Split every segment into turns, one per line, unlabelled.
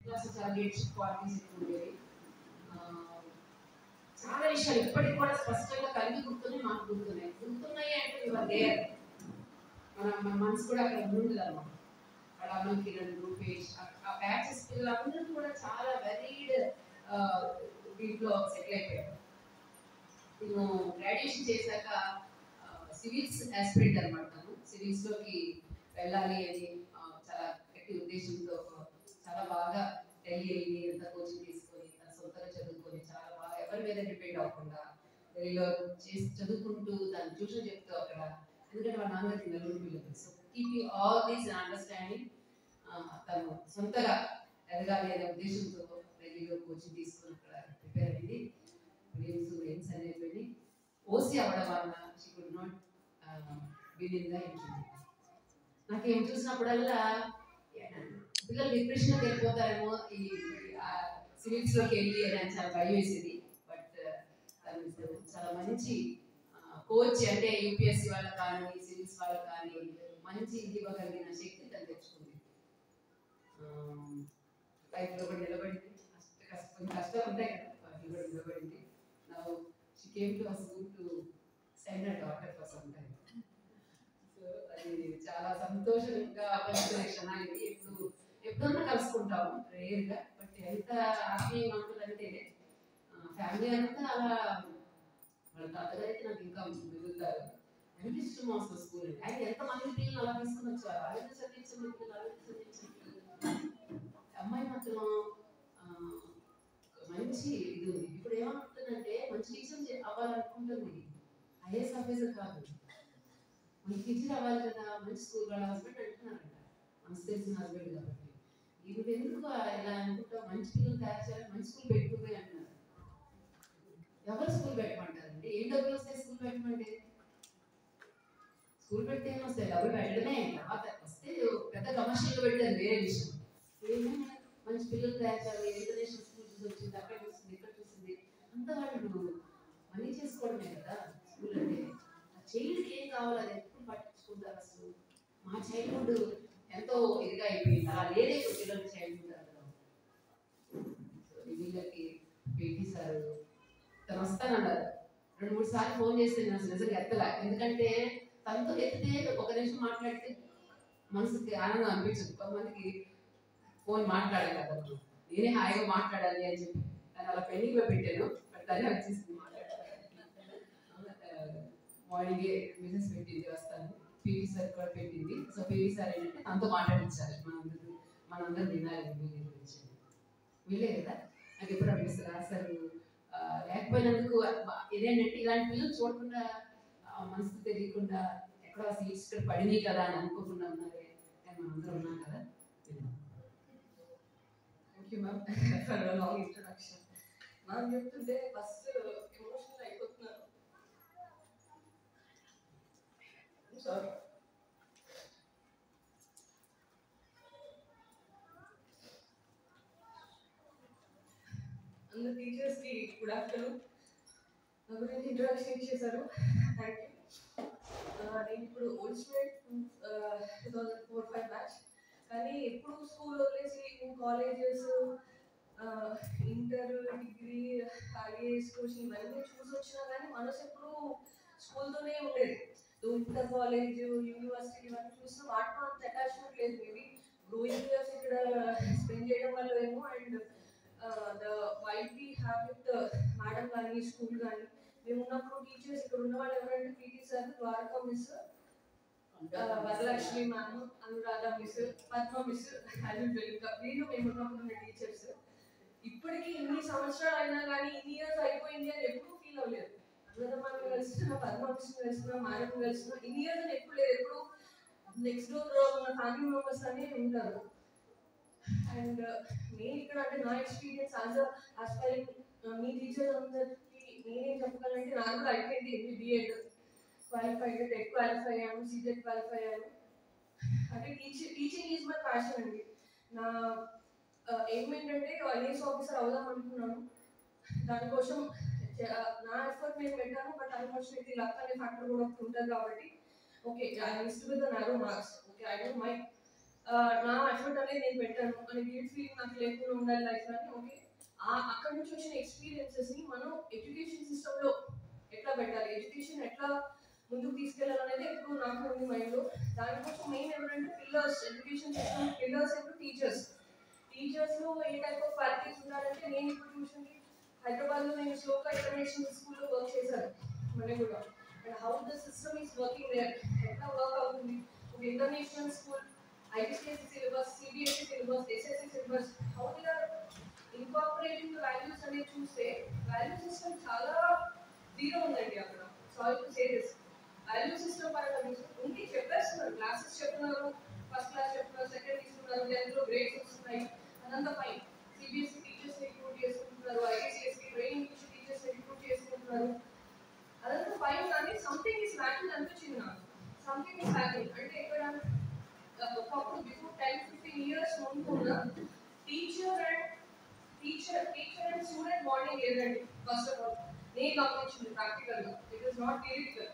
Class చాలా leadership qualities ఎక్కువ ఉండేవి. చాలా విషయాలు ఇప్పటికి కూడా స్పష్టంగా కలిగి గుర్తున్నాయి అంటే ఇవాళ దేర్ మన మనసు కూడా అక్కడ ఉంటుంది అన్నమాట. అక్కడ అమల్ కిరణ్, రూపేష్, ఆ బ్యాచెస్ పిల్లలందరూ కూడా చాలా వెరీడ్ దీంట్లో సెటిల్ అయిపోయారు. నేను గ్రాడ్యుయేషన్ చేశాక సివిల్స్ ఆస్పిరెంట్ అనమాట. సివిల్స్లోకి వెళ్ళాలి అని చాలా గట్టి ఉద్దేశంతో చాలా బాగా ఢిల్లీ వెళ్ళి ఎంత కోచింగ్ తీసుకొని తన సొంతంగా చదువుకొని చాలా బాగా ఎవరి మీద డిపెండ్ అవ్వకుండా ఢిల్లీలో చేసి చదువుకుంటూ దాని ట్యూషన్ చెప్తూ అక్కడ, ఎందుకంటే మా నాన్నగారికి నలుగురు పిల్లలు. So keeping all these understanding తను సొంతగా ఎదగాలి అనే ఉద్దేశంతో ఢిల్లీలో కోచింగ్ తీసుకొని అక్కడ ప్రిపేర్ అయింది. ఎయిమ్స్ అనేది ఓసీ అవ్వడం వలన she could not been in the interview. నాకేం చూసినప్పుడల్లా పిల్లలు డిప్రెషన్లోకి వెళ్ళిపోతారేమో ఈ సివిల్స్లోకి వెళ్ళి అని చాలా భయం వేసేది. బట్ చాలా మంచి కోచ్, అంటే యూపీఎస్సీ వాళ్ళకి కానీ సివిల్స్ వాళ్ళకి కానీ మంచి ఇది ఇవ్వగలిగిన శక్తి తను తెచ్చుకుంది. లైఫ్లో కూడా నిలబడింది. కష్టాలు ఉంటాయి కదా, వాటిలో కూడా నిలబడింది. Now she came to us to send her daughter for some time. So అది చాలా సంతోషంగా పంచుకునే క్షణాలు ఇవి. ఎప్పుడన్నా కలుసుకుంటాము రేర్గా, బట్ ఎంత ఆత్మీయంగా ఉంటుందంటే ఫ్యామిలీ అంతా అలా. వాళ్ళ తాతగారు అయితే నాకు ఇంకా మిగులుతారు. ఎంత ఇష్టం వస్తుంది స్కూల్ అంటే. ఆయన ఎంతమంది పిల్లలు అలా తీసుకుని వచ్చారు, అలాగే చదివించిన పిల్లలు, అలాగే చదివించిన పిల్లలు. అమ్మాయి మాత్రం మంచి ఇది ఉంది. ఇప్పుడు ఏమవుతుందంటే మంచి టీచర్ అవ్వాలనుకుంటుంది, ఐఏఎస్ ఆఫీసర్ కాదు, మంచి టీచర్ అవ్వాలి కదా, మంచి స్కూల్. వాళ్ళ హస్బెండ్ అంటున్నారంట, మనసు తెలిసిన హస్బెండ్ కాబట్టి, ఇది ఎందుకు ఇలా అనుకుంటావు, మంచి పిల్లలు తయారు చేయాలి, మంచి స్కూల్ పెట్టుకుంది అంటున్నారు. ఎవరు స్కూల్ పెట్టమంటారండి? ఏం డబ్బులు వస్తాయి స్కూల్ పెట్టమంటే? స్కూల్ పెడితే ఏం వస్తాయి? డబ్బులు పెట్టడమే. తర్వాత వస్తే పెద్ద కమర్షియల్ పెట్టారు, వేరే విషయం. ఏమైనా మంచి పిల్లలు తయారు చేయాలి, ఇంటర్నేషనల్ స్కూల్ చూసి వచ్చింది, అక్కడ చూసింది, ఇక్కడ చూసింది, అంతా వాళ్ళు మనీ చేసుకోవడమే కదా స్కూల్ అంటే. ఆ చైల్డ్కి ఏం కావాలి అది ఎప్పుడు పట్టించుకుంటారు అసలు? మా చైల్డ్హుడ్ ఎంతో ఇదిగా అయిపోయింది. అలా లేదే పిల్లలు చైల్డ్హుడ్ అలా. వీళ్ళకి పీటీ సార్ తను వస్తానన్నారు. 2-3 సార్లు ఫోన్ చేస్తే నేను అసలు నిజంగా ఎత్తలా. ఎందుకంటే తనతో ఎత్తితే ఒక నిమిషం మాట్లాడితే మనసుకి ఆనందం అనిపించదు. కొంతమందికి ఫోన్ మాట్లాడాలి కదా, నేనే హాయిగా మాట్లాడాలి అని చెప్పి తను అలా పెండింగ్లో పెట్టాను. బట్ తనే వచ్చేసింది మార్నింగే మెసేజ్ పెట్టింది వస్తాను. పీటీ సార్ కూడా పెట్టింది. సో పీటీ సార్ ఏంటంటే తనతో మాట్లాడించాలి, మనందరం వినాలి వీళ్ళ గురించి. వీళ్ళే కదా నాకు ఎప్పుడు అనిపిస్తుంది సార్ లేకపోయినందుకు. ఇదేంటంటే ఇలాంటి పిల్లలు చూడకుండా మనసు తెలియకుండా ఎక్కడ సీట్స్ ఇక్కడ పడినాయి కదా అని అనుకోకుండా ఉన్నారే, కానీ మనందరం ఉన్నాం కదా. Thank you ma'am for long introduction. Ma'am చెప్తుంటే ఫస్ట్ ఎమోషనల్ అయిపోతున్నాను. సారీ. అందరు టీచర్స్కి గుడ్ ఆఫ్టర్నూన్. నా గురించి ఇంట్రొడక్షన్ ఇచ్చేసారు, థ్యాంక్ యూ. నేను ఇప్పుడు ఓల్డ్ స్టూడెంట్, 2004-05 బ్యాచ్. కానీ ఎప్పుడు స్కూల్ వదిలేసి colleges, inter, degree, IAS coaching ఇవన్నీ చూసి వచ్చినా కానీ మనసు ఎప్పుడు స్కూల్తోనే ఉండేది. ఇంటర్ కాలేజ్, యూనివర్సిటీ ఇవన్నీ చూసినా వాటితో అంత అటాచ్మెంట్ లేదు. మేబీ గ్రోయింగ్ ఇయర్స్ ఇక్కడ స్పెండ్ చేయడం వల్ల ఏమో, and the vibe we have with madam కానీ స్కూల్ కానీ. మేము ఉన్నప్పుడు టీచర్స్ ఇక్కడ ఉన్న వాళ్ళు ఎవరంటే PT sir, Dwaraka miss, Varalakshmi ma'am, Anuradha miss, Padma miss, ఇంకా వీళ్ళు మేము ఉన్నప్పుడు ఉన్న టీచర్స్. ఇప్పటికీ ఇన్ని సంవత్సరాలు అయినా కానీ ఇన్ని ఇయర్స్ అయిపోయింది అని ఎప్పుడు ఫీల్ అవ్వలేదు. అనురాధ మ్యామ్ కలిసిన, పద్మ మిస్ కలిసిన, మేడం కలిసిన ఇన్ని ఇయర్స్ అని ఎప్పుడు లేదు. ఎప్పుడు నెక్స్ట్ డోర్ మన ఫ్యామిలీ మెంబర్స్ అని ఉంటారు. అండ్ నేను ఇక్కడ అంటే నా ఎక్స్పీరియన్స్ యాజ్ ఆస్పైరింగ్ మీ టీచర్స్ అందరికి నేనేం చెప్పగలంటే, నాకు కూడా అయిపోయింది ఎంబీబీఎడ్ క్వాలిఫైడ్, టెట్ క్వాలిఫై అయ్యాను, సీటెట్ క్వాలిఫై అయ్యాను. అంటే టీచింగ్ ఈజ్ మై ప్యాషన్ అండి. నా ఎయిమ్ ఏంటంటే ఐఏఎస్ ఆఫీసర్ అవుదాం అనుకున్నాను. దానికోసం నా ఎఫర్ట్ నేను పెట్టాను. బట్ అన్ఫార్చునేట్లీ లక్ అనే ఫ్యాక్టర్ కూడా ఉంటుంది కాబట్టి okay I missed with the narrow marks. Okay I don't mind.
నా ఎఫర్ట్ అనేది నేను పెట్టాను అని గిల్ట్ ఫీలింగ్ నాకు లేకుండా ఉండాలి లైఫ్ అని. ఓకే, అక్కడి నుంచి వచ్చిన ఎక్స్పీరియన్సెస్ ని మనం ఎడ్యుకేషన్ సిస్టమ్ లో ఎట్లా పెట్టాలి, ఎడ్యుకేషన్ ఎట్లా ముందుకు తీసుకెళ్ళాలి అనేది ఎప్పుడు నాకు ఉంది మైండ్ లో. దానికోసం మెయిన్ ఎవరంటే పిల్లర్స్, ఎడ్యుకేషన్ సిస్టమ్ పిల్లర్స్ ఎప్పుడు టీచర్స్. టీచర్స్ లో ఏ టైప్ ఆఫ్ క్వాలిటీస్ ఉండాలంటే, నేను ఇప్పుడు చూసింది హైదరాబాద్ లో నేను శ్లోక ఇంటర్నేషనల్ స్కూల్లో వర్క్ చేశాను మనం కూడా. And how the system is working there, ఎట్లా వర్క్ అవుతుంది ఒక international school, ICSE syllabus, CBSE syllabus, SSC syllabus, how they are incorporating the values అనేది చూస్తే వాల్యూ సిస్టమ్ చాలా జీరో ఉందండి అక్కడ. Sorry to say this, value system పరంగా ఉంది, చెప్పేస్తున్నారు, క్లాసెస్ చెప్తున్నారు, ఫస్ట్ క్లాస్ చెప్తున్నారు, సెకండ్ ఇస్తున్నారు, 10th లో గ్రేడ్స్ వస్తున్నాయి, అదంతా ఫైన్. CBSE టీచర్స్ రిక్రూట్ చేసుకుంటున్నారు, ICSE ట్రైనింగ్ టీచర్స్ రిక్రూట్ చేసుకుంటున్నారు, అదంతా ఫైన్. కానీ సంథింగ్ ఈస్ ల్యాకింగ్ అనిపించింది నాకు. సంథింగ్ ఈస్ ల్యాకింగ్ అంటే ఇక్కడ ఒకప్పుడు బిఫోర్ 10-15 ఇయర్స్ ముందు కూడా టీచర్ అండ్ స్టూడెంట్ బాండింగ్ లేదండి. ఫస్ట్ ఆఫ్ ఆల్ నేను గమనించింది ప్రాక్టికల్ గా, ఇట్ ఇస్ నాట్ థియరిటికల్.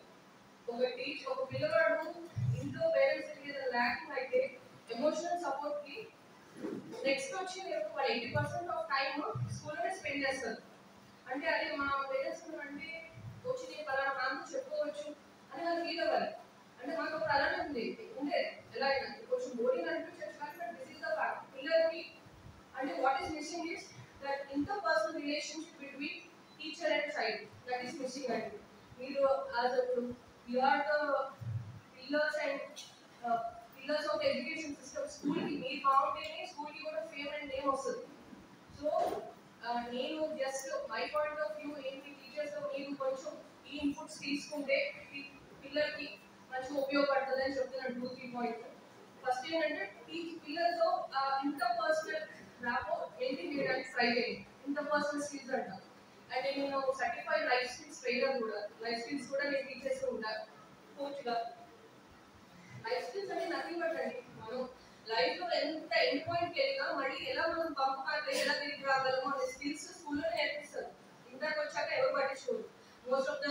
ఒక పిల్లవాడు ఇంట్లో పేరెంట్స్ దగ్గర ల్యాకింగ్ అయితే ఎమోషనల్ సపోర్ట్ కి నెక్స్ట్ వచ్చి వాళ్ళు 80% ఆఫ్ టైమ్ స్కూల్లోనే స్పెండ్ చేస్తారు. అంటే అది మా పేరెంట్స్ అంటే వచ్చి నేను పలానా మ్యామ్ చెప్పుకోవచ్చు అని వాళ్ళు ఫీల్ అవ్వాలి. అంటే మాకు ఒక అలానే ఉంది ఉండేది, ఎలా అయినా కొంచెం బోరింగ్ అనిపించచ్చు కానీ but this is the fact. పిల్లలకి అంటే what is missing is that interpersonal relationship between teacher and child, that is missing అండి. మీరు as you are the pillars and pillars of education system. స్కూల్కి మీరు బాగుంటేనే స్కూల్కి కూడా ఫేమ్ అండ్ నేమ్ వస్తుంది. సో నేను just my point of view ఏంటి, టీచర్స్ లో మీరు కొంచెం ఈ ఇన్పుట్స్ తీసుకుంటే పిల్లలకి మంచిగా ఉపయోగపడుతుంది అని చెప్తున్నాను. 2-3 పాయింట్స్. ఫస్ట్ ఏంటంటే పిల్లలతో ఇంటర్ పర్సనల్ ర్యాపో మెయింటైన్ చేయడానికి ట్రై చేయండి. ఇంటర్ పర్సనల్ స్కిల్స్ అంటారు. అండ్ నేను సర్టిఫైడ్ లైఫ్ స్కిల్స్ ట్రైనర్ కూడా, లైఫ్ స్కిల్స్ కూడా నేను టీచ్ చేస్తూ ఉంటాను కోచ్గా. లైఫ్ స్కిల్స్ అంటే నథింగ్ బట్ అండి, మనం లైఫ్ లో ఎంత ఎండ్ పాయింట్ వెళ్ళినా మళ్ళీ ఎలా మనం పంపకాలి, ఎలా తిరిగి రాగలము అనే స్కిల్స్ స్కూల్లో నేర్పిస్తారు. ఇంటర్కి వచ్చాక ఎవరు పట్టించుకోరు. Most of the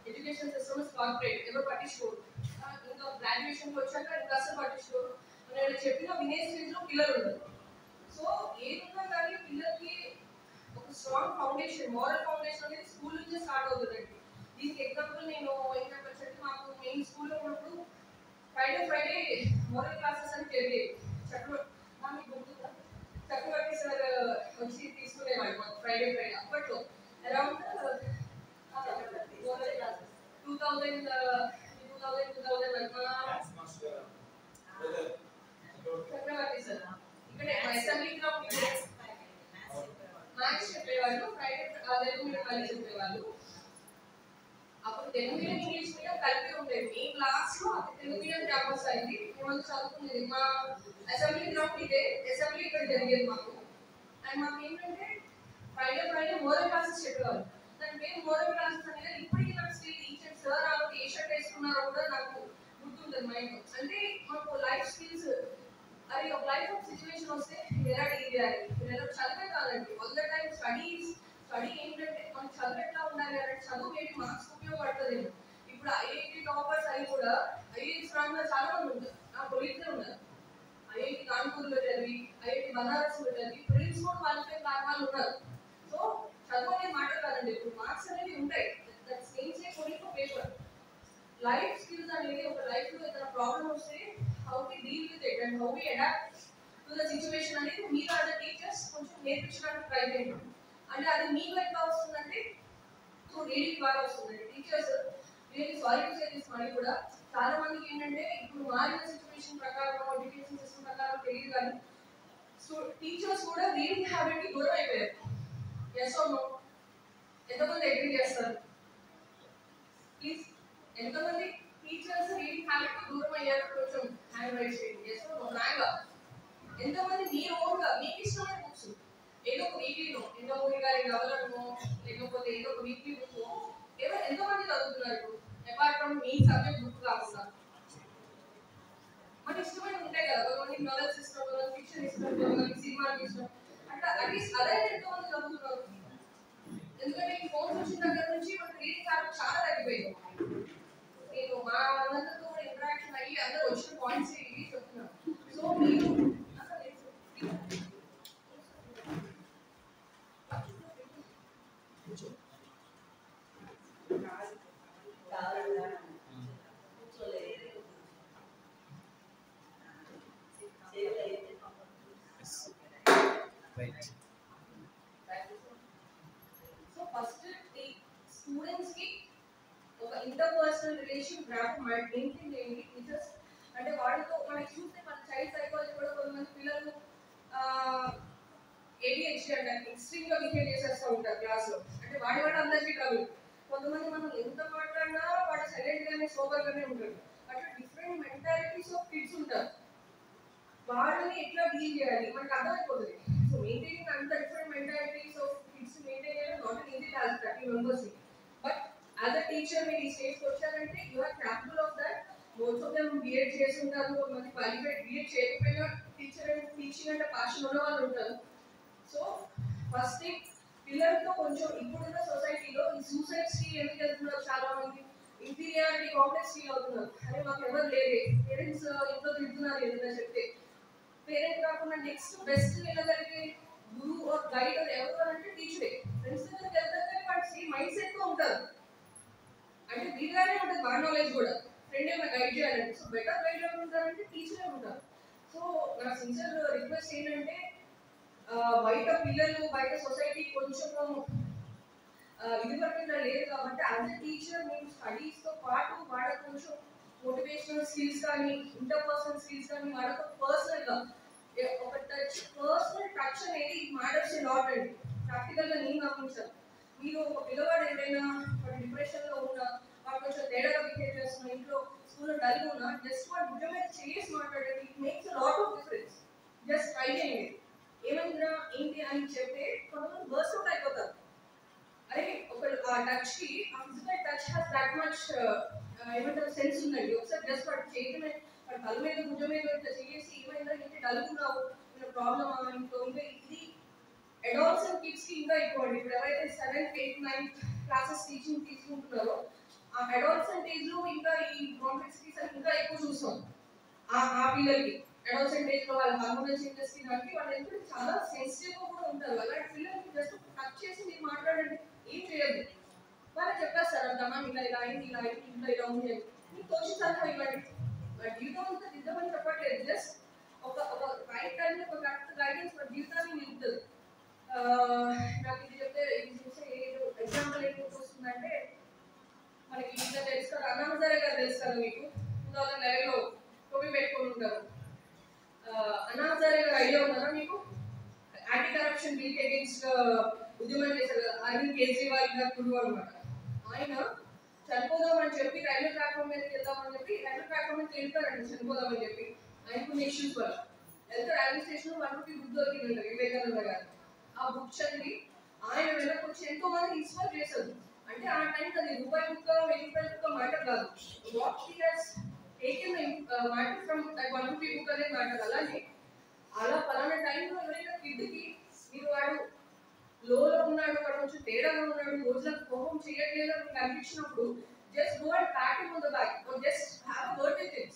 education system is corporate, ఎవరు పట్టించుకోరు. ఇంకా గ్రాడ్యుయేషన్కి వచ్చాక ఇంకా అసలు పట్టించుకోరు. నేను చెప్పిన వినే స్టేజ్ లో పిల్లలు ఉండరు. సో ఏదున్నా కానీ పిల్లలకి ఒక స్ట్రాంగ్ ఫౌండేషన్, మోరల్ ఫౌండేషన్ అనేది స్కూల్ నుంచే స్టార్ట్ అవుతుందండి. దీనికి ఎగ్జాంపుల్ నేను ఇంకా చెప్పి మాకు మెయిన్ స్కూల్లో ఉన్నప్పుడు ఫ్రైడే మోరల్ క్లాసెస్ అని జరిగేవి. మీకు గుర్తుందా? చక్రవర్తి సార్ వచ్చి తీసుకునేవాడు మాకు ఫ్రైడే అప్పట్లో అరౌండ్ 2000 చక్రవర్తి సార్ ఇక్కడ అసెంబ్లీ గ్రౌండ్ మ్యాథ్స్ చెప్పేవాళ్ళు, ఫ్రైడే తెలుగు మీడియం వాళ్ళు చెప్పేవాళ్ళు. అప్పుడు తెలుగు మీడియం ఇంగ్లీష్ మీడియం కలిపి ఉండేది. మీ క్లాస్ లో అది తెలుగు మీడియం క్యాంపస్ అయింది, మేము చదువుకునేది. మా అసెంబ్లీ గ్రౌండ్ ఇదే, అసెంబ్లీ ఇక్కడ జరిగేది మాకు. అండ్ మాకు ఏంటంటే ఫ్రైడే మోరల్ క్లాసెస్ చెప్పేవాళ్ళు. దాని పేరు మోరల్ క్లాసెస్ అనేది ఇప్పటికీ నాకు స్టిల్ టీచర్ సార్ ఆ ఏ షర్ట్ వేసుకున్నారో కూడా నాకు గుర్తుంటుంది మైండ్. అంటే మాకు లైఫ్ స్కిల్స్, అది ఒక లైఫ్ ఆఫ్ సిచ్యువేషన్ వస్తే ఎలా డీల్ చేయాలి, ఎలా చదివే కాదండి. ఆల్ ద టైమ్ స్టడీ ఏంటంటే మనకు చదువు ఎట్లా ఉండాలి అంటే చదువు ఏంటి మార్క్స్ ఉపయోగపడుతుంది. ఇప్పుడు IIT టాపర్స్ అయి కూడా IIT స్థానంలో చాలా మంది ఉంటారు. నా కొలీగ్స్ ఉన్నారు IIT కాన్పూర్లో చదివి, IIT బనారస్లో చదివి, ప్రిన్స్ కూడా క్వాలిఫై కాని వాళ్ళు ఉన్నారు. సో చదువు అనేది మాట కాదండి, ఇప్పుడు మార్క్స్ అనేవి ఉంటాయి. That same say only for paper. Life skills అనేది ఒక లైఫ్ లో ఏదైనా ప్రాబ్లం వస్తే how we deal with it and how we adapt to the situation అనేది మీరు యాజ్ టీచర్స్ కొంచెం నేర్పించడానికి ట్రై చేయండి. అంటే అది మీకు ఎట్లా వస్తుందంటే సో రీడింగ్ బాగా వస్తుందండి. Teachers really sorry to say this money కూడా చాలా మందికి ఏంటంటే ఇప్పుడు మారిన సిచ్యువేషన్ ప్రకారం, ఎడ్యుకేషన్ సిస్టమ్ ప్రకారం తెలియదు కానీ సో టీచర్స్ కూడా రీడింగ్ హ్యాబిట్ కి దూరం అయిపోయారు. Yes or no? ఎంతమంది అగ్రీ చేస్తారు ప్లీజ్? ఎంతమంది టీచర్స్ రీడింగ్ హ్యాబిట్ కి దూరం అయ్యారు? కొంచెం హ్యాండ్ రైజ్ చేయండి. Yes or no? రాగా ఎంతమంది మీరు ఓన్గా మీకు ఇష్టమైన బుక్స్ ఏదో ఒక వీక్లీలో ఎంతమంది గారి నవలను లేకపోతే ఏదో ఒక వీక్లీ బుక్ ఎంతమంది చదువుతున్నారు apart from me subject book కాకుండా? మనకి ఇష్టమైన ఉంటాయి కదా, కొంతమంది నవల్స్ ఇష్టం, కొంతమంది ఫిక్షన్ ఇష్టం, కొంతమంది సినిమాలు ఇష్టం. అట్లా అట్లీస్ట్ అదే ఎంతమంది చదువుతున్నారు? ఎందుకంటే ఈ ఫోన్స్ వచ్చిన దగ్గర నుంచి మనకి రీడింగ్ హ్యాబిట్ చాలా తగ్గిపోయింది. నేను మా అందరితో కూడా ఇంటరాక్షన్ అయ్యి అందరూ వచ్చిన పాయింట్స్ ఇవి చెప్తున్నాను. సో సో మీరు
Right.
సో ఫస్ట్ ఈ స్టూడెంట్స్ కి ఒక ఇంటర్పర్సనల్ రిలేషన్ గ్రాఫ్ మెయింటైన్ చేయండి టీచర్స్. అంటే వాళ్ళతో మనకి చూస్తే మన చైల్డ్ సైకాలజీ కూడా కొంతమంది పిల్లలు ADHD అంటే ఎక్స్ట్రీమ్ గా బిహేవ్ చేసేస్తూ ఉంటారు క్లాస్ లో. అంటే వాడి అందరికీ ట్రబుల్. కొంతమంది మనం ఎంత మాట్లాడినా వాడు సైలెంట్ గానే సోబర్ గానే ఉంటాడు. అట్లా డిఫరెంట్ మెంటాలిటీస్ ఆఫ్ కిడ్స్ ఉంటారు. వాళ్ళని ఎట్లా డీల్ చేయాలి మనకు అర్థమైపోతుంది. సో మెయింటైనింగ్ అంత different mentalities of kids maintain చేయడం not an easy task 30 members. But as a teacher మీరు ఈ స్టేజ్కి వచ్చారంటే you are capable of that. Most of them BEd చేసి ఉంటారు, కొంతమంది క్వాలిఫైడ్. బిఎడ్ చేయకపోయినా టీచర్ అండ్ టీచింగ్ అంటే ప్యాషన్ ఉన్న వాళ్ళు ఉంటారు. సో ఫస్ట్ థింగ్ పిల్లలతో కొంచెం ఇప్పుడున్న సొసైటీలో ఈ సూసైడ్స్ కి ఎందుకు వెళ్తున్నారు చాలా మంది, ఇన్ఫీరియారిటీ కాంప్లెక్స్ ఫీల్ అవుతున్నారు. అరే మాకు ఎవరు లేరే, పేరెంట్స్ ఇంట్లో తింటున్నారు ఏదైనా చెప్తే. పేరెంట్ కాకుండా నెక్స్ట్ బెస్ట్ వెళ్ళగలిగే గురువు ఆర్ గైడ్ ఎవరు అంటే టీచరే. ఫ్రెండ్స్ దగ్గరికి వెళ్తారు కానీ వాడు సేమ్ మైండ్ సెట్ తో ఉంటారు. అంటే వీళ్ళనే ఉంటుంది వాడి నాలెడ్జ్ కూడా. ఫ్రెండ్ ఏమైనా గైడ్ చేయాలంటే సో బెటర్ గైడ్ ఎవరు ఉంటారంటే టీచరే ఉంటారు. సో నా సిన్సియర్ రిక్వెస్ట్ ఏంటంటే బయట పిల్లలు బయట సొసైటీ కొంచెం ఇది పట్టిన లేదు కాబట్టి యాజ్ ఎ టీచర్ మేము స్టడీస్ తో పాటు వాళ్ళకి కొంచెం మోటివేషనల్ స్కిల్స్ కానీ ఇంటర్పర్సనల్ స్కిల్స్ కానీ వాళ్ళతో పర్సనల్ గా ఒక పర్సనల్ టచ్ అనేది మ్యాటర్స్ లాట్ అండి. ప్రాక్టికల్ గా నేను గమనించాను. మీరు ఒక పిల్లవాడు ఏదైనా డిప్రెషన్ లో ఉన్నా, వాడు కొంచెం తేడాగా బిహేవ్ చేస్తున్నా, ఇంట్లో స్కూల్లో డల్ ఉన్నా, జస్ట్ వాడు భుజం మీద చేసి మాట్లాడండి. It makes lot of difference. Just try చేయండి. ఏమైందిరా ఏంటి అని చెప్తే కొంతమంది బర్స్ట్ అవుట్ అయిపోతారు. అరే ఒక ఆ టచ్ కి ఆ physical touch has that much ఏమంటారు సెన్స్ ఉందండి. ఒకసారి జస్ట్ వాడు చేయటమే, వాడు తల మీద భుజం మీద ఇట్లా చేసి ఏమైందా ఏంటి డల్గున్నావు ఇలా ప్రాబ్లమా ఇంకో ఇంకా ఇది అడల్ట్స్ అండ్ కిడ్స్ కి ఇంకా ఎక్కువ అండి. ఇప్పుడు ఎవరైతే 7th 8th 9th classes teaching తీసుకుంటున్నారో ఆ అడల్ట్స్ అండ్ ఏజ్ లో ఇంకా ఈ కాంప్లెక్సిటీస్ అని ఇంకా ఎక్కువ చూస్తాం. ఆ పిల్లలకి అడల్ట్స్ అండ్ ఏజ్ లో వాళ్ళ హార్మోనల్ చేంజెస్ కి దానికి వాళ్ళు ఎందుకు చాలా సెన్సిటివ్ గా కూడా ఉంటారు. అలాంటి పిల్లలకి జస్ట్ టచ్ చేసి మీరు మాట్లాడండి, ఏం చేయదు. వాళ్ళు చెప్పేస్తారు అంటమ్మా ఇలా ఇలా అయింది ఇలా అయింది ఇంట్లో ఇలా ఉంది అని. మీకు తోచి సలహా ఇవ్వండి. జీవితం అంతా దిద్దమని చెప్పట్లేదు. జస్ట్ ఒక ఒక రైట్ టైం ఒక కరెక్ట్ గైడెన్స్ మన జీవితాన్ని నిలుపుతుంది. నాకు ఇది చెప్తే ఇది చూస్తే ఎగ్జాంపుల్ ఏం వస్తుందంటే మనకి ఇంకా తెలుసు కదా, అన్నా హజారే గారు తెలుసు కదా మీకు. 2011 లో టోపీ పెట్టుకొని ఉంటారు. అన్నా హజారే గారు ఐడియా ఉన్నారా మీకు? యాంటీ కరప్షన్ బిల్ అగేన్స్ట్ ఉద్యమం చేశారు కదా, అరవింద్ కేజ్రీవాల్ గారు గురువు అనమాట. ఆయన చనిపోదామని చెప్పి రైల్వే ప్లాట్ఫామ్ మీదకి వెళ్దామని చెప్పి రైల్వే ప్లాట్ఫామ్ మీద వెళ్ళిపోయారండి చనిపోదామని చెప్పి. ఆయనకున్న ఇష్యూస్ వల్ల వెళ్తే రైల్వే స్టేషన్ 1 రూపీ బుక్ దొరికిందంట వివేకానంద గారు. ఆ బుక్ చదివి ఆయన వెళ్ళకొచ్చి ఎంతో మంది ఇన్స్పైర్ చేశారు. అంటే ఆ టైంకి అది రూపాయి బుక్ 1000 రూపాయల బుక్ మ్యాటర్ కాదు. What he has taken matter from that 1 rupee book అనే మ్యాటర్. అలానే అలా పలానా టైంలో ఎవరైనా కిడ్కి మీరు వాడు లోలో ఉన్నాడు, వాడు కొంచెం తేడాగా ఉన్నాడు, రోజులకు పర్ఫార్మ్ చేయట్లేదు అని మీకు అనిపించినప్పుడు just go and Pat him on the back or just have a word with him.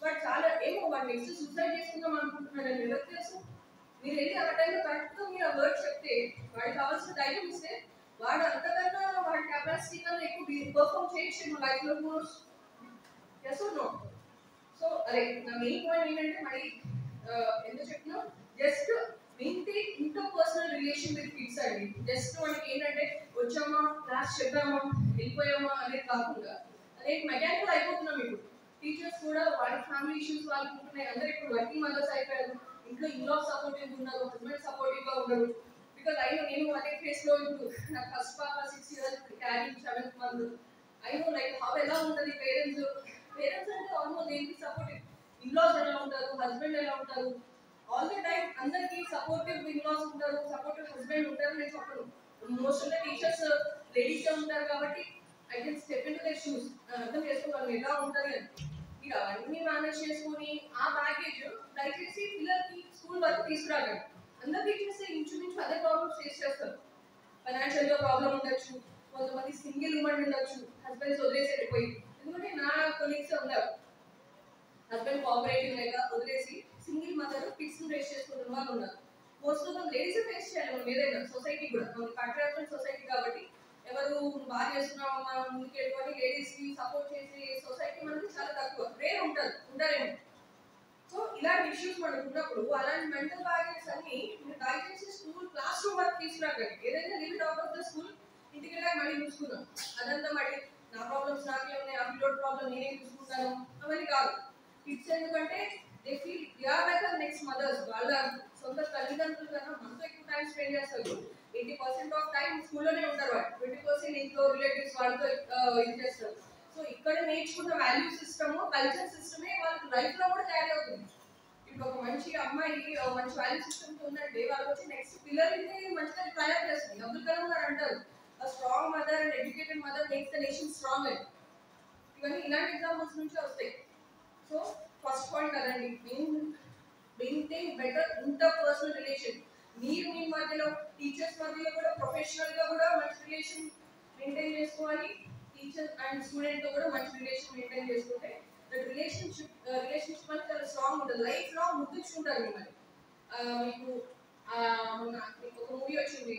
But చాలా ఏమో వాడు నెక్స్ట్ సూసైడ్ చేసుకుందాం అనుకుంటున్నాడు అని ఎవరికి తెలుసు? మీరు వెళ్ళి ఆ టైంలో కరెక్ట్గా మీరు ఆ వర్డ్ చెప్తే వాడికి కావాల్సిన ధైర్యం ఇస్తే వాడు అంతకన్నా వాడి కెపాసిటీ కన్నా ఎక్కువ పర్ఫార్మ్ చేయొచ్చు లైఫ్ లో. Most yes or no? So అరే నా మెయిన్ పాయింట్ ఏంటంటే మరి ఎందుకు చెప్తున్నా, just maintain interpersonal relation with kids అండి. జస్ట్ మనకి ఏంటంటే వచ్చామా క్లాస్ చెప్పామా వెళ్ళిపోయామా అనేది కాకుండా అదే మెకానికల్ అయిపోతున్నాం. ఇప్పుడు టీచర్స్ కూడా వాళ్ళ ఫ్యామిలీ ఇష్యూస్ వాళ్ళకి ఉంటున్నాయి. అందరూ ఇప్పుడు వర్కింగ్ మదర్స్ అయిపోయారు. ఇంట్లో ఇన్లా సపోర్టివ్ ఉన్నారు, హస్బెండ్ సపోర్టివ్ గా ఉండరు. బికాస్ నేను అదే ఫేస్ లో ఇప్పుడు నాకు ఫస్ట్ పాప 6 years carrying 7th month. Like how ఎలా ఉంటుంది పేరెంట్స్ అంటే ఆల్మోస్ట్ ఏంటి సపోర్టివ్. ఇన్లాస్ ఎలా ఉంటారు, హస్బెండ్ ఎలా ఉంటారు, ఆల్ ద టైమ్ అందరికి సపోర్టివ్ ఇన్లాస్ ఉంటారు, సపోర్టివ్ హస్బెండ్ ఉంటారు. నేను చెప్పను, most of the teachers ladies గా ఉంటారు కాబట్టి I can step in to their shoes. అర్థం చేసుకోవాలి ఎలా ఉంటుంది అని. మీరు అవన్నీ మేనేజ్ చేసుకొని ఆ బ్యాగేజ్ దయచేసి పిల్లలకి స్కూల్ వరకు తీసుకురాకండి. అందరు టీచర్స్ ఇంచుమించు అదే ప్రాబ్లమ్స్ ఫేస్ చేస్తారు. ఫైనాన్షియల్ గా ప్రాబ్లం ఉండొచ్చు, కొంతమంది సింగిల్ ఉమెన్ ఉండొచ్చు, హస్బెండ్స్ వదిలేసి వెళ్ళిపోయి. ఎందుకంటే నా కొలీగ్స్ ఉన్నారు హస్బెండ్ కోఆపరేటివ్ లేక వదిలేసి సింగిల్ మదర్ కిడ్స్ రేస్ చేసుకుంటున్న వాళ్ళు ఉన్నారు. మోస్ట్ ఆఫ్ లేడీస్ ఫేస్ చేయాలి మనం ఏదైనా సొసైటీ కూడా మనం కంట్రాక్చువల్ సొసైటీ కాబట్టి ఎవరు బాగా చేస్తున్నామా ముందుకు వెళ్ళిపోయి లేడీస్ కి సపోర్ట్ చేసే సొసైటీ మనకి చాలా తక్కువ రేర్ ఉంటారేమో. సో ఇలాంటి ఇష్యూస్ మనకు ఉన్నప్పుడు అలాంటి మెంటల్ బ్యాగేజ్ అన్ని మీరు దయచేసి స్కూల్ క్లాస్ రూమ్ వర్క్ తీసుకురాకండి. ఏదైనా limit out of the school ఇంటికి వెళ్ళాక మళ్ళీ చూసుకుందాం. అదంతా మళ్ళీ నా ప్రాబ్లమ్స్ నాకే ఉన్నాయి, ఆ పిల్లోడ్ ప్రాబ్లమ్ నేనే చూసుకుంటాను అవన్నీ కాదు. కిడ్స్ ఎందుకంటే they feel they are like next mothers. వాళ్ళ సొంత తల్లిదండ్రులు కన్నా మనతో ఎక్కువ టైం స్పెండ్ చేస్తారు. 80% ఆఫ్ టైం స్కూల్లోనే ఉంటారు వాళ్ళు, 20% ఇంట్లో రిలేటివ్స్ వాళ్ళతో ఇది చేస్తారు. సో ఇక్కడ నేర్చుకున్న వాల్యూ సిస్టమ్ కల్చర్ సిస్టమే వాళ్ళకి లైఫ్ లో కూడా క్యారీ అవుతుంది. ఇప్పుడు ఒక మంచి అమ్మాయి మంచి వాల్యూ సిస్టమ్ ఉందంటే వాళ్ళకి వచ్చి నెక్స్ట్ పిల్లల్ని మంచిగా తయారు చేస్తుంది. అబ్దుల్ కలాం గారు అంటారు strong mother and educated mother makes the nation strong అని. ఇవన్నీ ఇలాంటి ఎగ్జాంపుల్స్ నుంచే వస్తాయి. సో ఫస్ట్ పాయింట్ అదండి, maintain better inter personal relation. మీరు మీ మధ్యలో టీచర్స్ మధ్యలో కూడా ప్రొఫెషనల్ గా కూడా మంచి రిలేషన్ మెయింటైన్ చేసుకోవాలి. టీచర్ అండ్ స్టూడెంట్ తో కూడా మంచి రిలేషన్ మెయింటైన్ చేసుకుంటే రిలేషన్షిప్ అనేది చాలా స్ట్రాంగ్ ఉంటుంది. లైఫ్ లాంగ్ గుర్తుంచుకుంటారు మిమ్మల్ని. మీకు ఒక మూవీ వచ్చింది,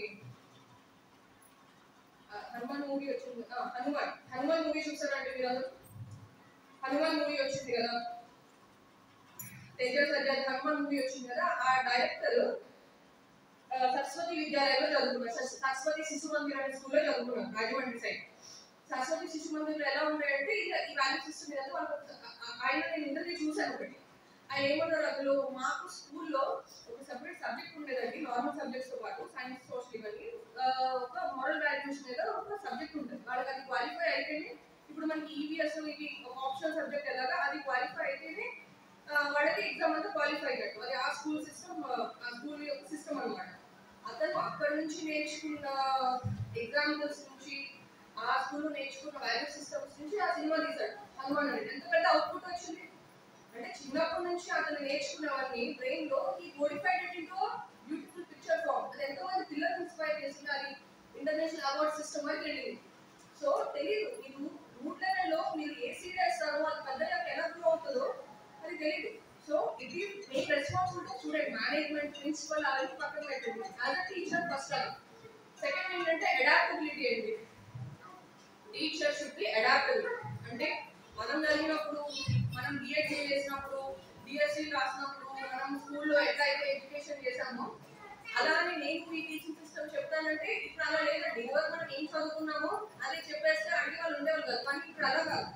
హనుమాన్ మూవీ వచ్చింది. హనుమాన్ మూవీ చూసారంటే మీరు అందరూ? హనుమాన్ మూవీ వచ్చింది కదా, తేజ సజ్జా హనుమాన్ మూవీ వచ్చింది కదా. ఆ డైరెక్టర్ సరస్వతి విద్యాలయంలో చదువుకున్నారు. సరస్వతి శిశు మందిర్ అనే స్కూల్లో చదువుకున్నారు రాజమండ్రి సైడ్. సరస్వతి శిశు మందిర్లో ఎలా ఉంటాయంటే ఈ వాల్యూ సిస్టమ్ మీద ఆయన నేను ఇంటర్వ్యూ చూశాను ఒకటి. ఆయన ఏమన్నారు, అసలు మాకు స్కూల్లో ఒక సెపరేట్ సబ్జెక్ట్ ఉండేదండి, నార్మల్ సబ్జెక్ట్స్ తో పాటు సైన్స్ సోషల్ ఇవన్నీ ఒక మోరల్ వాల్యూస్ మీద ఒక సబ్జెక్ట్ ఉంటుంది. వాళ్ళకి అది క్వాలిఫై అయితేనే, ఇప్పుడు మనకి ఈవీఎస్ ఇవి ఒక ఆప్షనల్ సబ్జెక్ట్ ఎలాగా అది క్వాలిఫై అయితేనే వాళ్ళకి ఎగ్జామ్ అంతా క్వాలిఫై అయ్యాడు. అది ఆ స్కూల్ సిస్టమ్, ఆ స్కూల్ యొక్క సిస్టమ్ అనమాట. అతను అక్కడి నుంచి నేర్చుకున్న ఎగ్జాంపుల్స్ నుంచి, ఆ స్కూల్లో నేర్చుకున్న వాల్యూ సిస్టమ్స్ నుంచి ఆ సినిమా తీశాడు హనుమాన్ అనేది. ఎంతకంటే అవుట్పుట్ వచ్చింది అంటే చిన్నప్పటి నుంచి అతను నేర్చుకున్నవన్నీ బ్రెయిన్ లో ఈ codified into beautiful picture form. అది ఎంతో మంది పిల్లలు ఇన్స్పైర్ చేసింది. అది ఇంటర్నేషనల్ అవార్డ్ సిస్టమ్ అని తెలియదు. సో తెలియదు మీరు రూట్ లెవెల్లో మీరు ఏ సీడ్ వేస్తారో అది పెద్దగా ఎలా గ్రో అవుతుందో అది తెలియదు. సో ఇది మీకు రెస్పాన్సిబిలిటీ చూడండి. మేనేజ్మెంట్ ప్రిన్సిపల్ అవన్నీ పక్కన పెట్టండి. యాజ్ అ టీచర్ ఫస్ట్ అది. సెకండ్ ఏంటంటే అడాప్టబిలిటీ అండి. Teacher should be adaptable. అంటే మనం చదివినప్పుడు, మనం బిఎడ్ చేసినప్పుడు, డిఎస్సి రాసినప్పుడు, మనం స్కూల్లో ఎట్లా అయితే ఎడ్యుకేషన్ చేసామో అలానే నేను ఈ టీచింగ్ సిస్టమ్ చెప్తానంటే ఇప్పుడు అలా లేదండి. ఎవరు మనం ఏం చదువుకున్నామో అదే చెప్పేస్తే అడిగే వాళ్ళు ఉండేవాళ్ళు కాదు. కానీ ఇప్పుడు అలా కాదు.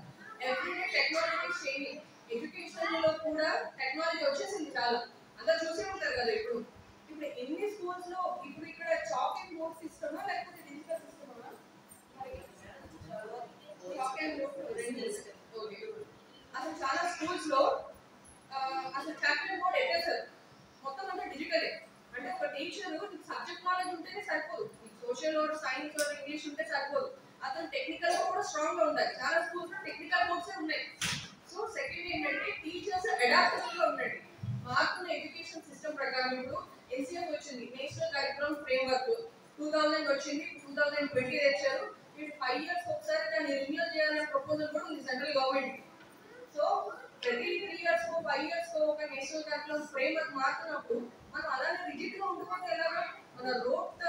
Everyday technology changing. ఎడ్యుకేషన్ లో కూడా టెక్నాలజీ వచ్చేసింది చాలా. అందరూ చూసే ఉంటారు కదా. ఇప్పుడు ఎన్ని స్కూల్స్ లో ఇప్పుడు ఇక్కడ చాక్ అండ్ బోర్డ్ సిస్టమా లేకపోతే డిజిటల్ సిస్టమా? చాక్ అండ్ బోర్డ్ రెండు. అసలు చాలా స్కూల్స్ లో అసలు చాక్ అండ్ బోర్డ్ ఎట్టేసారు. మొత్తం అంతా డిజిటలే. అంటే ఒక టీచర్ సబ్జెక్ట్ నాలెడ్జ్ ఉంటేనే సరిపోదు, social or science or English ఉంటే సరిపోదు. అతను టెక్నికల్ గా కూడా స్ట్రాంగ్ గా ఉండాలి. చాలా స్కూల్స్ లో టెక్నికల్ కోర్సే ఉన్నాయి. సో సెకండ్ ఏంటంటే టీచర్స్ అడాప్టబుల్ గా ఉండండి. మారుతున్న ఎడ్యుకేషన్ సిస్టమ్ ప్రకారం ఇప్పుడు ఎన్సీఎఫ్ వచ్చింది, నేషనల్ కరికులం ఫ్రేమ్వర్క్ 2000 వచ్చింది, 2020 తెచ్చారు. ఇప్పుడు 5 years ఒకసారి దాన్ని రిన్యూల్ చేయాలనే ప్రపోజల్ కూడా ఉంది సెంట్రల్ గవర్నమెంట్. సో ప్రతి 3 years 5 years ఒక నేషనల్ కరికులం ఫ్రేమ్వర్క్ మారుతున్నప్పుడు మనం అలానే రిజిడ్ గా ఉండిపోతే ఎలాగా? మన రోట్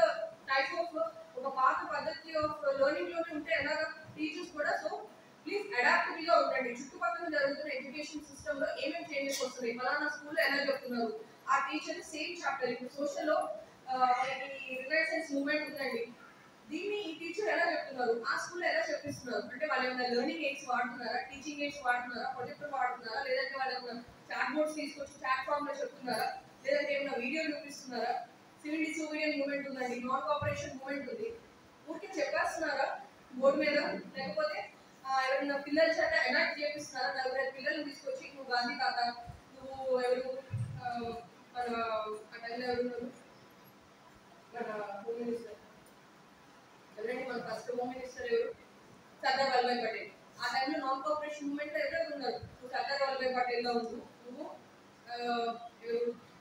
టైప్ ఆఫ్ ఒక పాత పద్ధతి ఆఫ్ లెర్నింగ్ లోనే ఉంటే ఎలాగా టీచర్స్ కూడా. సో ప్లీజ్ అడాప్టబుల్ గా ఉండండి. చుట్టుపక్కల జరుగుతున్న ఎడ్యుకేషన్ సిస్టమ్ లో ఏమేమి చేంజెస్ వస్తున్నాయి, ఫలానా స్కూల్లో ఎలా చెప్తున్నారు, ఆ టీచర్ సేమ్ చాప్టర్. ఇప్పుడు సోషల్ లో రినైసెన్స్ మూవ్మెంట్ ఉందండి, దీన్ని ఈ టీచర్ ఎలా చెప్తున్నారు, ఆ స్కూల్లో ఎలా చెప్పిస్తున్నారు. అంటే వాళ్ళు ఏమైనా లెర్నింగ్ ఎయిడ్స్ వాడుతున్నారా, టీచింగ్ ఎయిడ్స్ వాడుతున్నారా, ప్రొజెక్టర్ వాడుతున్నారా, లేదంటే వాళ్ళు ఏమైనా చాట్ బోర్డ్స్ తీసుకొచ్చి చాట్ ఫామ్ లో చెప్తున్నారా, లేదంటే ఏమైనా వీడియో చూపిస్తున్నారా. సివిల్ డిసోబీడియన్స్ మూవ్మెంట్ ఉందండి, నాన్ కోఆపరేషన్ మూవ్మెంట్ ఉంది. ఊరికి చెప్పేస్తున్నారా బోర్డు మీద, లేకపోతే ఎవరైనా పిల్లల చేత ఎనాక్ట్ చేపిస్తున్నారా? 40 పిల్లల్ని తీసుకొచ్చి నువ్వు గాంధీ తాత, నువ్వు ఎవరు మన ఆ టైంలో ఎవరున్నారు, మన హోమ్ మినిస్టర్ ఎవరండి, మన ఫస్ట్ హోమ్ మినిస్టర్ ఎవరు? సర్దార్ వల్లభాయ్ పటేల్. ఆ టైంలో నాన్ కోఆపరేషన్ మూవ్మెంట్ లో ఎవరు ఉన్నారు? నువ్వు సర్దార్ వల్లభాయ్ పటేల్ గా ఉండు, నువ్వు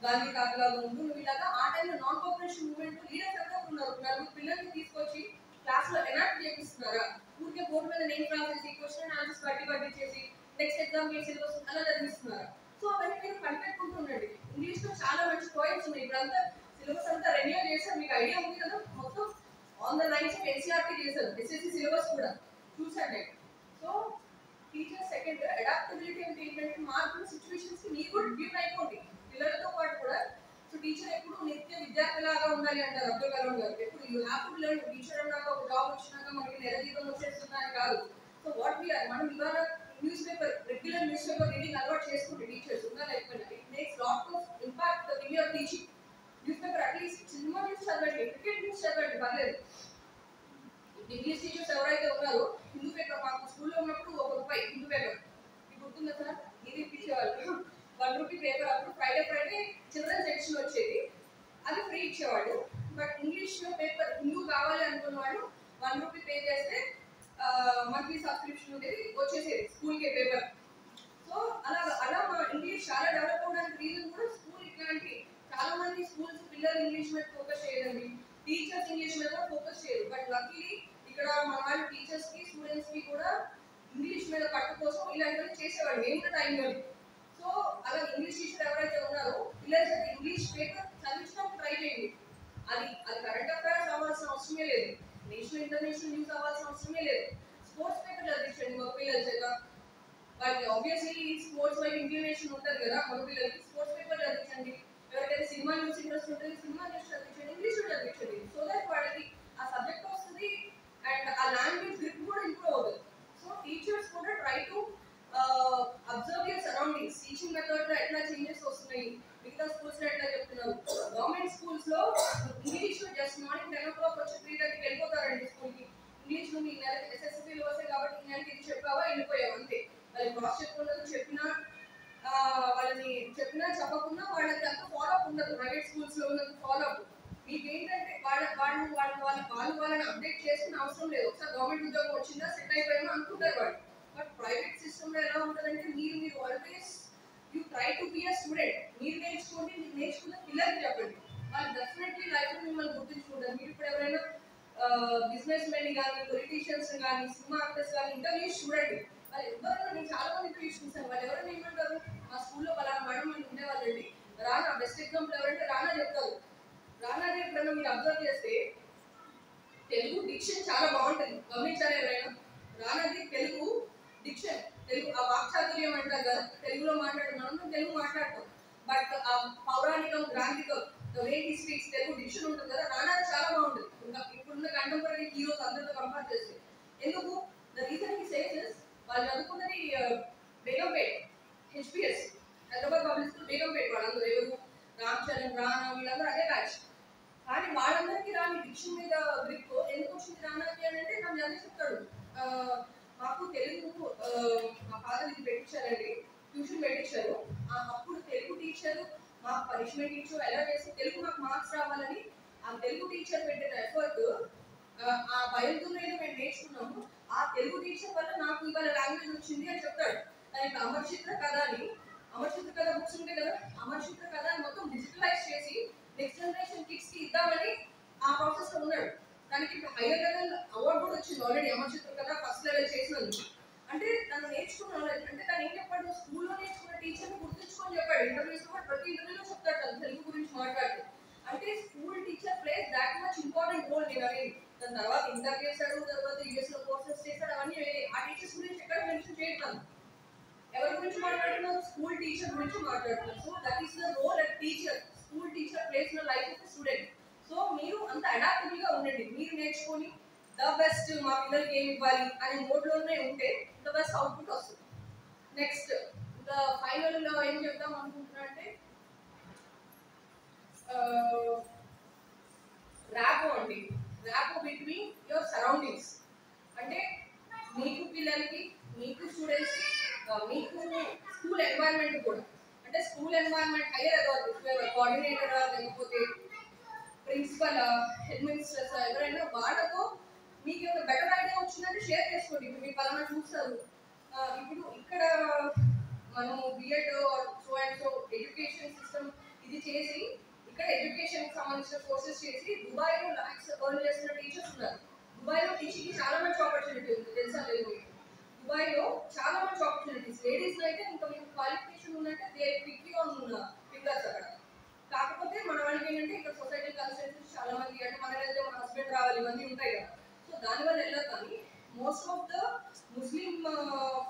గాంధీ తాతలాగా ఉండు, నువ్వు ఇలాగా. ఆ టైంలో నాన్ కోఆపరేషన్ మూవ్మెంట్ లీడర్స్ ఎవరో ఉన్నారు. 40 పిల్లల్ని తీసుకొచ్చి క్లాస్ లో ఎనాక్ట్ చేపిస్తున్నారా? ఊరికే బోర్డు మీద నేమ్ రాసేసి క్వశ్చన్ ఆన్సర్స్ బట్టి చేసి నెక్స్ట్ ఎగ్జామ్ సిలబస్ అలా చదివిస్తున్నారా? సో అవన్నీ మీరు కనిపెట్టుకుంటుండండి. ఇంగ్లీష్లో చాలా మంచి పోయిమ్స్ ఉన్నాయి. ఇప్పుడంతా సిలబస్ అంతా రెన్యూ చేశారు, మీకు ఐడియా ఉంది కదా, మొత్తం on the lines of NCERT చేశారు, ఎస్ఎస్సి సిలబస్ కూడా చూసండి. సో టీచర్ సెకండ్ అడాప్టబిలిటీ అంటే ఏంటంటే మార్పుల సిచ్యువేషన్స్ కి మీరు కూడా డ్యూట్ అయిపోండి పిల్లలతో పాటు కూడా. సో టీచర్ ఎప్పుడు నిత్య విద్యార్థిలాగా ఉండాలి అంటారు అబ్దుల్ కలాం గారు. ఎప్పుడు you have to learn. Teacher అన్నాక ఒక జాబ్ వచ్చినాక మనకి నెల జీతం వచ్చేస్తుందా అని కాదు. సో వాట్ వీఆర్ మనం ఇవాళ news paper regular news paper reading అలవాటు చేసుకుంటే టీచర్స్ ఉన్నా లేకపోయినా it makes lot of impact in your teaching. News paper at least cinema news చదవండి, క్రికెట్ న్యూస్ చదవండి, పర్లేదు. ఇంగ్లీష్ టీచర్స్ ఎవరైతే ఉన్నారో హిందూ పేపర్ మాకు స్కూల్లో ఉన్నప్పుడు ₹1 హిందూ పేపర్ మీకు గుర్తుందా సార్? ఇది ఇప్పించేవాళ్ళు ₹1 పేపర్. అప్పుడు ఫ్రైడే చిల్డ్రన్ సెక్షన్ వచ్చేది, అది ఫ్రీ ఇచ్చేవాడు. బట్ ఇంగ్లీష్ పేపర్ హిందూ కావాలి అనుకున్న వాళ్ళు ₹1 పే చేస్తే మంత్లీ సబ్స్క్రిప్షన్ ఉండేది, వచ్చేసేది స్కూల్కే పేపర్. సో అలా మా ఇంగ్లీష్ చాలా డెవలప్ అవడానికి రీజన్ కూడా స్కూల్. ఇట్లాంటి చాలా మంది స్కూల్స్ పిల్లలు ఇంగ్లీష్ మీద ఫోకస్ చేయదండి, టీచర్స్ ఇంగ్లీష్ మీద కూడా ఫోకస్ చేయరు. బట్ లక్కీలీ ఇక్కడ మన వాళ్ళు టీచర్స్ కి స్టూడెంట్స్ కి కూడా ఇంగ్లీష్ మీద పట్టు కోసం ఇలాంటివన్నీ చేసేవాడు మేము కూడా టైంలో. సో అలా ఇంగ్లీష్ టీచర్ ఎవరైతే ఉన్నారో పిల్లలు ఇంగ్లీష్ పేపర్ చదివించడానికి ట్రై చేయండి. అది కరెంట్ అఫైర్స్ అవ్వాల్సిన అవసరమే లేదు, నేషనల్ ఇంటర్నేషనల్ న్యూస్ అవ్వాల్సిన అవసరమే లేదు. స్పోర్ట్స్ పేపర్ చదివించండి మగ పిల్లల చేత. వాళ్ళకి ఆబ్వియస్లీ స్పోర్ట్స్ వైపు ఇంక్లినేషన్ ఉంటుంది కదా మగ పిల్లలకి, స్పోర్ట్స్ పేపర్ చదివించండి. ఎవరికైతే సినిమా న్యూస్ ఇంట్రెస్ట్ ఉంటుంది సినిమా న్యూస్ చదివించండి, ఇంగ్లీష్ చదివించండి. సో దట్ వాళ్ళకి ఆ సబ్జెక్ట్ వస్తుంది అండ్ ఆ లాంగ్వేజ్ గ్రిప్ కూడా ఇంప్రూవ్ అవుతుంది. సో టీచర్స్ కూడా try to observe your surroundings. Teaching method లో ఎట్లా చేంజెస్ వస్తున్నాయి, మిగతా స్కూల్స్ లో ఎట్లా చెప్తున్నారు. గవర్నమెంట్ స్కూల్స్ లో ఇంగ్లీష్ జస్ట్ మార్నింగ్ 10 o'clock వచ్చి 3:30కి వెళ్ళిపోతారండి స్కూల్ కి. ఇంగ్లీష్ నుండి ఈ నెలకి ఎస్ఎస్సి సిలబస్ కాబట్టి ఈ నెలకి ఇది చెప్పావా వెళ్ళిపోయావు అంతే. వాళ్ళకి క్రాస్ చెక్ ఉండదు, వాళ్ళని చెప్పినా చెప్పకుండా వాళ్ళకి అంత ఫాలో అప్ ఉండదు. ప్రైవేట్ స్కూల్స్ లో ఉన్నంత ఫాలో అప్ మీకు ఏంటంటే వాళ్ళని అప్డేట్ చేసుకునే అవసరం లేదు. ఒకసారి గవర్నమెంట్ ఉద్యోగం వచ్చిందా సెట్ అయిపోయామో అనుకుంటారు వాళ్ళు. బట్ ప్రైవేట్ సిస్టమ్ లో ఎలా ఉంటుందంటే మీరు always you try to be a student. మీరు నేర్చుకోండి, మీరు నేర్చుకున్న పిల్లలకి చెప్పండి, వాళ్ళు డెఫినెట్లీ లైఫ్ లో మిమ్మల్ని గుర్తుంచుకుంటారు. మీరు ఇప్పుడు ఎవరైనా బిజినెస్ మెన్ కానీ పొలిటీషియన్స్ కానీ సినిమా యాక్టర్స్ కానీ ఇంటర్వ్యూస్ చూడండి. వాళ్ళు ఎవరైనా నేను చాలా మంది ఇంటర్వ్యూస్ చూసాను. వాళ్ళు ఎవరైనా ఏమంటారు, మా స్కూల్లో పలానా మేడం అని ఉండేవాళ్ళండి. రానా బెస్ట్ ఎగ్జాంపుల్ ఎవరంటే రానా చెప్తారు. రానాని ఎప్పుడైనా మీరు అబ్జర్వ్ చేస్తే తెలుగు డిక్షన్ చాలా బాగుంటుంది, గమనించారు ఎవరైనా? రానాది తెలుగు డిక్షన్, తెలుగు ఆ వాక్చాతుర్యం అంటారు కదా, తెలుగులో మనం తెలుగు మాట్లాడతాం. బట్ ఆ పౌరాణికం గ్రాంధికం the way he speaks Telugu diction ఉంటుంది కదా, రానాది చాలా బాగుంటుంది. ఇప్పుడున్న కంటెంపరీ హీరోస్ అందరితో కంపేర్ చేస్తే. ఎందుకు? The reason he says is వాళ్ళు చదువుకున్నది Begumpet HPS Hyderabad public school Begumpet. వాళ్ళందరూ ఎవరు? రామ్ చరణ్, రానా వీళ్ళందరూ అదే బ్యాచ్. కానీ వాళ్ళందరికీ రాని డిక్షన్ మీద గ్రిప్ ఎందుకు వచ్చింది రానాకి అని అంటే తను అదే చెప్తాడు. మాకు తెలుగు మా ఫాదర్ ఇది పెట్టించారండి, ట్యూషన్ పెట్టించారు. అప్పుడు తెలుగు టీచర్ మాకు పనిష్మెంట్ ఇచ్చు ఎలా చేసి తెలుగు మాకు మార్క్స్ రావాలని ఆ తెలుగు టీచర్ పెట్టిన ఎఫర్ట్, ఆ భయంతో మేము నేర్చుకున్నాము. ఆ తెలుగు టీచర్ వల్ల నాకు ఇవాళ లాంగ్వేజ్ వచ్చింది అని చెప్తాడు. దానికి అమర్చిత్ర కథ అని, అమర్చిత్ర కథ బుక్స్ ఉంటాయి కదా, అమర్చిత్ర కథ మొత్తం డిజిటలైజ్ చేసి నెక్స్ట్ జనరేషన్ కిడ్స్ కి ఇద్దామని ఆ ప్రాసెస్ లో ఉన్నాడు. దానికి ఇప్పుడు హైయర్ లెవెల్ అవార్డు కూడా వచ్చింది ఆల్రెడీ అమర్చిత్ర కథ ఫస్ట్ లెవెల్ చేసినందుకు. అంటే తను నేర్చుకున్న నాలెడ్జ్ అంటే తను ఏం చెప్పాడు, స్కూల్లో నేర్చుకున్న టీచర్ ని గుర్తుంచుకొని చెప్పాడు. ఇంటర్వ్యూస్ లో ప్రతి ఇంటర్వ్యూలో చెప్తాడు తను తెలుగు గురించి మాట్లాడుతూ. అంటే school teacher plays that much important role. నేను అనేది దాని తర్వాత ఇంటర్ చేశాడు, తర్వాత యూఎస్ లో కోర్సెస్ చేశాడు, అవన్నీ ఆ టీచర్స్ గురించి ఎక్కడ మెన్షన్ చేయగలను. ఎవరి గురించి మాట్లాడుతున్నారు? స్కూల్ టీచర్ గురించి మాట్లాడుతున్నారు. So that is the role of teacher. School teacher plays in life of student. So మీరు అంత అడాప్టబుల్ గా ఉండండి. మీరు నేర్చుకొని ద బెస్ట్ మా పిల్లలకి ఏమి ఇవ్వాలి అనే మోడ్లోనే ఉంటే ద బెస్ట్ అవుట్పుట్ వస్తుంది. నెక్స్ట్ ఇంకా ఫైనల్ లో ఏం చెప్దాం అనుకుంటున్నా అంటే ర్యాపో అండి. Rapport between your surroundings. అంటే మీకు పిల్లలకి, మీకు స్టూడెంట్స్, మీకు స్కూల్ ఎన్వైరన్మెంట్ కూడా. అంటే school environment higher authority coordinator లేకపోతే ప్రిన్సిపల్, హెడ్ మినిస్టర్స్ ఎవరైనా వాళ్ళతో మీకు ఒక బెటర్ ఐడియా వచ్చిందంటే షేర్ చేసుకోండి. ఇప్పుడు మీరు పలానా చూస్తారు, ఇప్పుడు ఇక్కడ మనము BEd so and so education system ఇది చేసి ఇక్కడ ఎడ్యుకేషన్ సంబంధించిన కోర్సెస్ చేసి దుబాయ్లో లాక్స్ ఎర్న్ చేస్తున్న టీచర్స్ ఉన్నారు. దుబాయ్లో టీచింగ్కి చాలా మంచి ఆపర్చునిటీ ఉంది, తెలుసా లేదు మీకు? దుబాయ్లో చాలా మంచి ఆపర్చునిటీస్. లేడీస్ అయితే ఇంకా మీకు క్వాలిఫికేషన్ ఉందంటే దే క్విక్లీ ఆన్ ఫింగర్స్ అక్కడ. కాకపోతే మన వాళ్ళకి ఏంటంటే ఇక్కడ సొసైటీ కన్స్ట్రక్షన్స్ చాలా మంది అంటే మన వెళ్తే మన హస్బెండ్ రావాలి ఇవన్నీ ఉంటాయి కదా. సో దానివల్ల వెళ్ళదు. కానీ most of the Muslim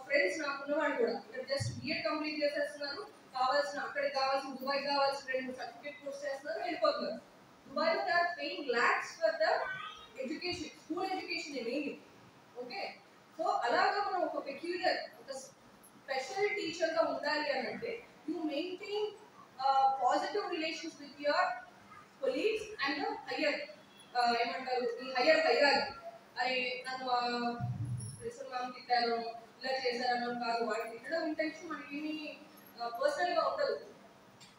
friends నాకున్న వాళ్ళు కూడా ఇక్కడ జస్ట్ బిఎడ్ కంప్లీట్ చేసేస్తున్నారు, కావాల్సిన అక్కడికి కావాల్సిన దుబాయ్ కావాల్సిన 2 సర్టిఫికేట్ కోర్స్ చేస్తున్నారు, వెళ్ళిపోతున్నారు. దుబాయ్లో they are paying lakhs for the education, school education mainly. Okay, so అలాగా మనం ఒక పెక్యులర్ ఒక స్పెషల్ టీచర్గా ఉండాలి అని అంటే you maintain positive relations with your colleagues and higher ఏమంటారు ఈ హయ్యర్ హైరార్కీ. అరే నన్ను ప్రిన్సిపల్ మ్యామ్ తిట్టారు, ఇలా చేశారని కాదు. వాడికి తిట్టడం ఇంటెన్షన్ మనకేమి పర్సనల్గా ఉండదు,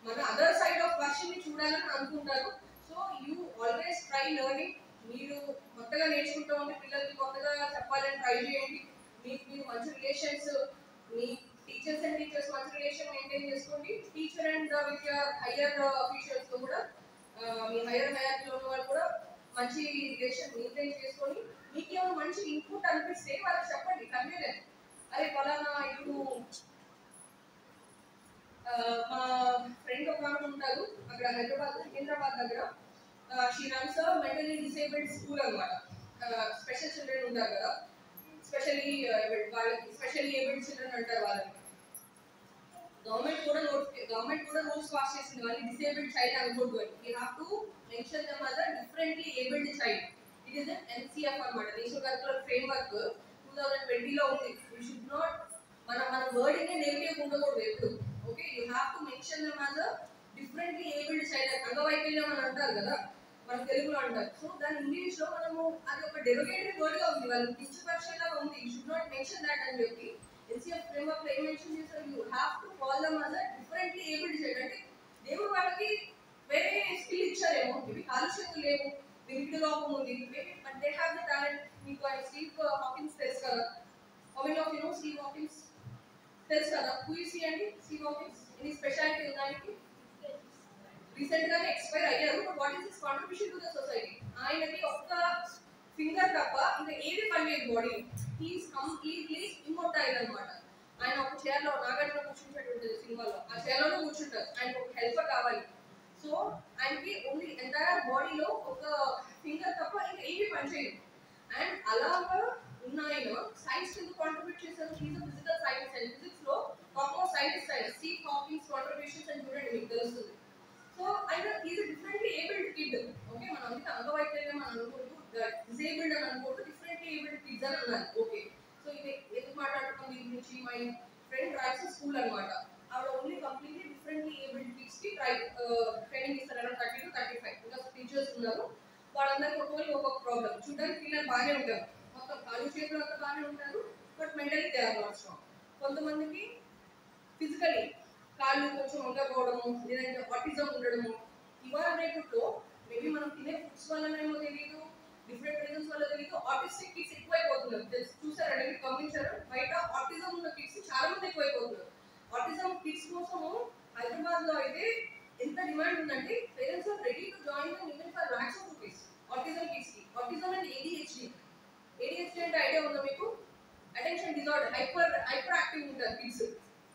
మన అదర్ సైడ్ ఆఫ్ వర్షన్ ని చూడాలని అనుకుంటారు. So you always try learning. మీరు కొత్తగా నేర్చుకుంటూ ఉంటే పిల్లలకి కొత్తగా చెప్పాలని ట్రై చేయండి. మీకు మీరు మంచి relations, me teachers and teachers మంచి రిలేషన్ మెయింటైన్ చేసుకోండి. Teacher and with your higher officials తో కూడా మీ హయ్యర్ హైరార్కీలో ఉన్న వాళ్ళు కూడా మంచి రిలేషన్ మెయింటైన్ చేసుకొని మీకు ఏమైనా మంచి ఇన్పుట్ అనిపిస్తే వాళ్ళకి చెప్పండి, కన్వే. అరే ఫలానా ఇప్పుడు మా ఫ్రెండ్ ఒక ఆమె ఉంటారు అక్కడ సికింద్రాబాద్ దగ్గర. She runs mentally disabled school అనమాట. స్పెషల్ చిల్డ్రన్ ఉంటారు కదా, స్పెషల్లీ వాళ్ళకి స్పెషల్లీ ఏబుల్డ్ చిల్డ్రన్ అంటారు వాళ్ళని. గవర్నమెంట్ కూడా రూల్స్ పాస్ చేసింది వాళ్ళని డిసేబుల్డ్ చైల్డ్ అనుకోవద్దు అని. You have to mention them as a differently abled child. It is NCF అనమాట, నేషనల్ కరిక్యులర్ ఫ్రేమ్వర్క్ 2020లో ఉంది. యూ షుడ్ నాట్ మన వర్డింగ్ నెగిటివ్ ఉండకూడదు ఎప్పుడు. Okay, you have to mention them as a differently abled child. అంగవైకల్యం అని అంటారు కదా మన తెలుగులో అంటారు. సో దాని ఇంగ్లీష్ లో మనము అది ఒక డెరివేటరీ వర్డ్ గా ఉంది, వాళ్ళకి కించపరిచేలాగా ఉంది. You should not mention that అని చెప్పి ఎన్సిఎఫ్ ఫ్రేమ్వర్క్ లో ఏం మెన్షన్ చేశారు, you have to call them as a differently abled child. అంటే దేవుడు వాళ్ళకి వేరే స్కిల్ ఇచ్చారేమో, ఇవి కాలు చేతులు లేవు, వినికిడి లోపం ఉంది, but they have the talent. మీకు ఆయన స్టీవ్ హాకిన్స్ తెలుసు కదా, how of you know Steve Hawkins తెలుసు కదా? హూ ఇస్ హి అండి స్టీవ్ హాకిన్స్? ఎనీ స్పెషాలిటీ ఉందా ఆయనకి? రీసెంట్ గానే ఎక్స్పైర్ అయ్యారు. But what is his contribution to the society? ఆయనకి ఒక్క ఫింగర్ తప్ప ఇంకా ఏది పనిలేదు బాడీ. హీఈస్ కంప్లీట్లీ ఇమ్మొర్టైల్ అనమాట. ఆయన ఒక చైర్ లో నాగార్జున కూర్చుంటాడు ఉంటుంది సినిమాలో, ఆ చైర్ లోనే కూర్చుంటారు. ఆయనకు ఒక హెల్పర్ కావాలి. సో ఆయనకి ఓన్లీ ఎంటైర్ బాడీలో ఒక ఫింగర్ తప్ప ఇంకా ఏవి పనిచేయదు. అండ్ అలాగా ఉన్న ఆయన సైన్స్ కింద కాంట్రిబ్యూట్ చేశారు. He's physical science and physics లో టాప్ సైంటిస్ట్ ఆయన. స్టీవ్ హాకిన్స్ కాంట్రిబ్యూషన్స్ అని చూడండి మీకు తెలుస్తుంది. సో ఆయన is differently abled kid. Okay, మనం అందుకే అంగవైకల్యం అని అనుకోవద్దు, డిసేబుల్డ్ అని అనుకోవద్దు, డిఫరెంట్లీ ఏబుల్డ్ కిడ్స్ అని అన్నారు. ఓకే, సో ఇది ఎందుకు మాట్లాడుతున్నాం దీని గురించి? మై ఫ్రెండ్ డ్రైవ్స్ స్కూల్ అనమాట. ఆవిడ only completely differently abled kids కి ట్రైనింగ్ ఇస్తారు. అరౌండ్ 30 to 35 ఇంకా టీచర్స్ ఉన్నారు. వాళ్ళందరికీ ఒక్కొక్క ప్రాబ్లమ్. చూడడానికి పిల్లలు బాగానే ఉంటారు, మొత్తం కాలు చేతులు అంతా బాగానే ఉంటారు, but mentally they are not strong. కొంతమందికి ఫిజికలీ కాళ్ళు కొంచెం వంగకపోవడము, లేదంటే ఆటిజం ఉండడము. ఇవాళ రేపట్లో మేబీ మనం తినే ఫుడ్స్ వల్లనేమో తెలియదు, డిఫరెంట్ రీజన్స్ వల్ల తెలియదు, ఆటిస్టిక్ కిడ్స్ ఎక్కువైపోతున్నారు. చూసారండి, మీరు గమనించారు? బయట ఆటిజం ఉన్న కిడ్స్ చాలా మంది ఎక్కువైపోతున్నారు. ఆటిజం కిడ్స్ కోసము హైదరాబాద్ లో అయితే ఎంత డిమాండ్ ఉందంటే parents are ready to join them even for lakhs of rupees. Autism kids కి ఆటిజం అండ్ ADHD. ADHD అంటే ఐడియా ఉందా మీకు? అటెన్షన్ డిజార్డర్, హైపర్ యాక్టివ్ ఉంటారు కిడ్స్.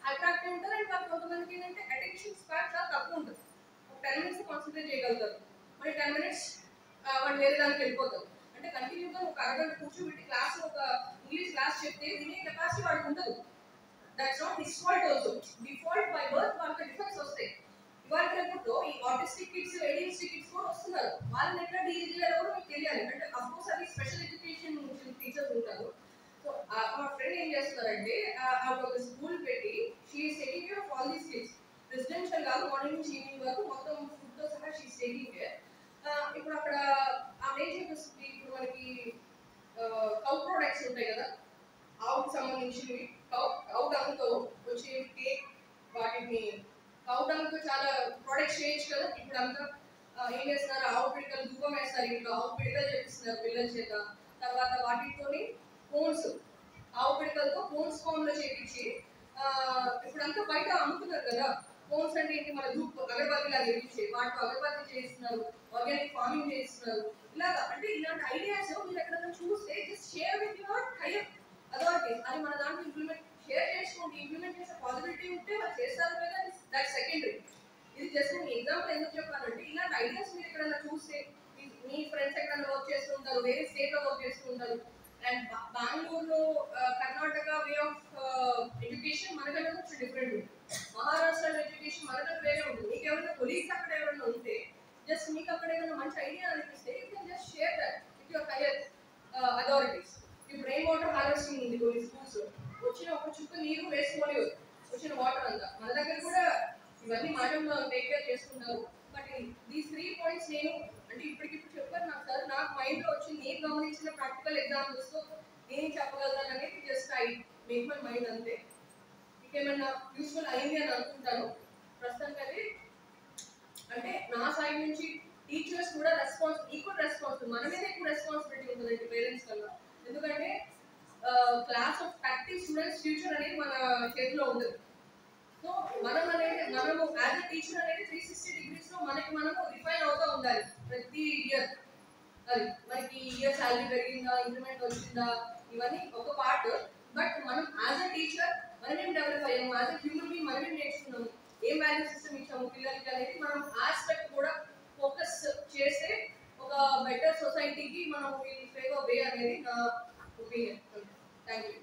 హైపర్ యాక్టివ్ ఉంటారు. అండ్ వాళ్ళు కొంతమందికి ఏంటంటే అటెన్షన్ స్పాన్ చాలా తక్కువ ఉంటుంది. ఒక 10 minutes కాన్సన్ట్రేట్ చేయగలుగుతారు, మరి 10 minutes వాళ్ళు వేరే దానికి వెళ్ళిపోతారు. అంటే కంటిన్యూగా ఒక అరగంట కూర్చోబెట్టి క్లాస్ ఒక ఇంగ్లీష్ క్లాస్ చెప్తే వినే కెపాసిటీ వాళ్ళకి ఉండదు. That's not his fault also. Default by birth వాళ్ళకి డిఫెక్ట్స్ వస్తాయి. ఇవాళ రేపట్లో ఈ ఆటిస్టిక్ కిడ్స్, ADHD కిడ్స్ కూడా వస్తున్నారు. వాళ్ళని ఎట్లా డీల్ చేయాలో కూడా మీకు తెలియాలి. అంటే అఫ్కోర్స్ అది స్పెషల్ ఎడ్యుకేషన్ టీచర్స్ ఉంటారు. సో మా ఫ్రెండ్ ఏం చేస్తున్నారంటే ఒక స్కూల్ పెట్టి she is taking care of all these kids. Residential కాదు, మార్నింగ్ నుంచి ఈవినింగ్ వరకు మొత్తం ఫుడ్ తో సహా షీఈస్ టేకింగ్ కేర్. ఇప్పుడు అక్కడ ఆమె ఏం చేపిస్తుంది, ఇప్పుడు మనకి కౌ ప్రొడక్ట్స్ ఉంటాయి కదా, ఆవుకు సంబంధించినవి, కౌ డంతో వచ్చే కేక్, వాటిని కౌ డంతో చాలా ప్రొడక్ట్స్ చేయొచ్చు కదా. ఇప్పుడు అంతా ఏం చేస్తున్నారు, ఆవు పిడికలు ధూపం వేస్తారు, ఇంట్లో ఆవు పిడికలు చేపిస్తున్నారు పిల్లల చేత. తర్వాత వాటితోని కోన్స్, ఆవు పిడికలతో కోన్స్ ఫామ్ లో చేపించి ఇప్పుడంతా బయట అమ్ముతున్నారు కదా. కోన్స్ అంటే ఏంటి, మన ధూప్ అగరబత్తిలా చేపించి వాటితో అగరబత్తి చేస్తున్నారు, ఆర్గానిక్ ఫార్మింగ్ చేస్తున్నారు. ఇలాగా అంటే ఇలాంటి ఐడియాస్ మీరు ఎక్కడైనా చూస్తే just share with your hire అదొకటి అది మన దాంట్లో షేర్ చేసుకోండి, ఇంప్లిమెంట్ చేసే పాసిబిలిటీ ఉంటే వాళ్ళు చేస్తారు లేదా దట్ సెకండరీ. ఇది జస్ట్ నేను ఎగ్జాంపుల్ ఎందుకు చెప్పానంటే ఇలాంటి ఐడియాస్ మీరు ఎక్కడైనా చూస్తే మీ ఫ్రెండ్స్ ఎక్కడైనా వర్క్ చేస్తుంటారు, వేరే స్టేట్ లో వర్క్ చేస్తుంటారు. అండ్ బెంగళూరులో కర్ణాటక వే ఆఫ్ ఎడ్యుకేషన్ మనకంటే కొంచెం డిఫరెంట్ ఉంటుంది. మహారాష్ట్రలో ఎడ్యుకేషన్ మనకంటే వేరే ఉంటుంది. మీకు ఎవరైనా కొలీగ్స్ అక్కడ ఎవరైనా ఉంటే జస్ట్ మీకు అక్కడ ఏమైనా మంచి ఐడియా అనిపిస్తే you can just share that with your higher authorities. ఇప్పుడు రెయిన్ వాటర్ హార్వెస్టింగ్ ఉంది కొన్ని స్కూల్స్ లో. వచ్చిన ఒక చుక్క నీరు వేసుకోవాలి వచ్చిన వాటర్ అంతా. మన దగ్గర కూడా ఇవన్నీ మేడం టేక్ కేర్ చేసుకుంటారు. బట్ దీస్ 3 పాయింట్స్ నేను అంటే ఇప్పటికిప్పుడు చెప్పారు నాకు సార్, నాకు మైండ్ లో వచ్చి నేను గమనించిన ప్రాక్టికల్ ఎగ్జాంపుల్స్ తో నేను చెప్పగలను అనేది just I make my mind అంతే. ఇంకేమైనా యూస్ఫుల్ అయింది అని అనుకుంటాను ప్రస్తుతానికి. అంటే నా సైడ్ నుంచి టీచర్స్ కూడా ఈక్వల్ రెస్పాన్సిబిలిటీ, మన మీద ఎక్కువ రెస్పాన్సిబిలిటీ ఉంటుందండి పేరెంట్స్ కన్నా. ఎందుకంటే క్లాస్ ఆఫ్ 30 స్టూడెంట్స్ ఫ్యూచర్ అనేది మన చేతిలో ఉండదు. సో మనము యాజ్ అ టీచర్ అనేది 360 degrees లో మనము రిఫైన్ అవుతూ ఉండాలి ప్రతి ఇయర్. అది మనకి ఇయర్ సాలరీ పెరిగిందా, ఇంక్రిమెంట్ వచ్చిందా, ఇవన్నీ ఒక పార్ట్. బట్ మనం యాజ్ అ టీచర్ మనమేం డెవలప్ అయ్యాము, యాజ్ అ హ్యూమన్ బీయింగ్ మనమేం నేర్చుకున్నాము, ఏం వాల్యూ సిస్టమ్ ఇచ్చాము పిల్లలకి అనేది మనం ఆస్పెక్ట్ కూడా ఫోకస్ చేస్తే ఒక బెటర్ సొసైటీకి మనం ఫేవర్ వే అనేది నా ఒపీనియన్. Thank you.